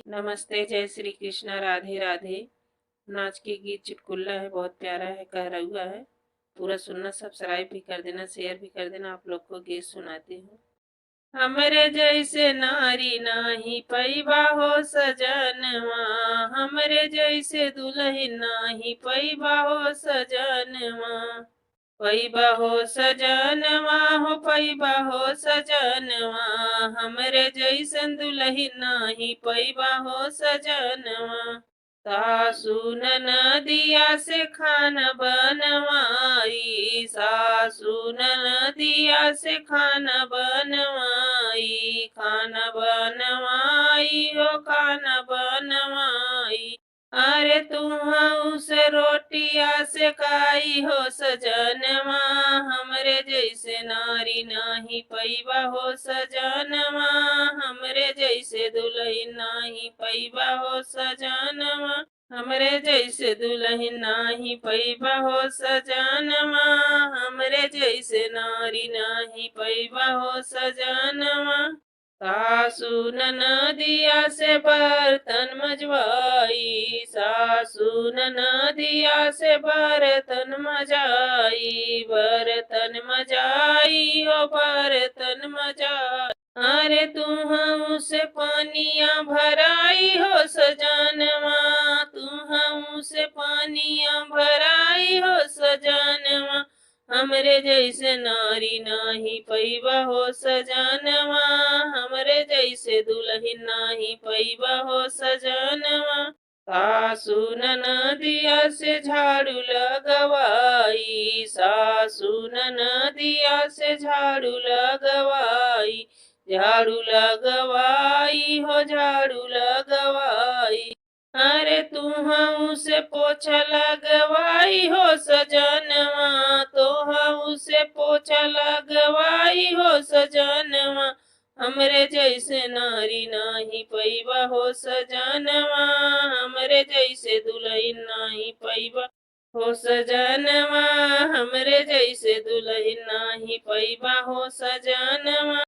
नमस्ते, जय श्री कृष्णा, राधे राधे। नाच के गीत चुटकुला है, बहुत प्यारा है, कह रहा है। पूरा सुनना, सब्सक्राइब भी कर देना, शेयर भी कर देना। आप लोग को गीत सुनाती हूँ। हमरे जैसे नारी नाही पैबा हो सजनवा, हमरे जैसे दुल्हन नाही पैबा हो सजनवा। पैबा हो सजनवा हो, पैबा हो सजनवा, हमरे जैसन दुल्हन नाही पैबा हो सजनवा। सासू ननदिया से खाना बनवाई, सासू ननदिया से खाना बनवाई, खाना बनवाई हो, खाना बनवाई। अरे तुम से रोटिया से काई हो सजनवा, हमरे जैसे नारी नाही पैबा हो सजनवा, हमरे जैसे दुल्हन नाही पैबा हो सजनवा, हमरे जैसे दुल्हन नाही पैबा हो सजनवा, हमरे जैसे नारी नाही पैबा हो सजनवा। सासू ननदिया से बर्तन मजवाई, सासू ननदिया से बर्तन मजाई, बर्तन मजाई हो, बर्तन मजाई। अरे तुम से पानिया भराई हो सजनवा, तुम से पानिया भराई हो सजनवा, हमरे जैसे नारी नाही पैबा हो सजनवा, हमरे जैसे दुल्हन नाही पैबा हो सजनवा। सासू ननदिया से झाड़ू लगवाई, सासू ननदिया से झाड़ू लगवाई, झाड़ू लगवाई हो, झाड़ू लगवाई। अरे तुम से पोछा लगवाई हो सजनवा, तो से पोछा लगवाई हो सजनवा, हमरे जैसे नारी नाही पैबा हो सजनवा, हमरे जैसे दुल्हन नाही पैबा हो सजनवा, हमरे जैसे दुल्हन नाही पैबा हो सजनवा।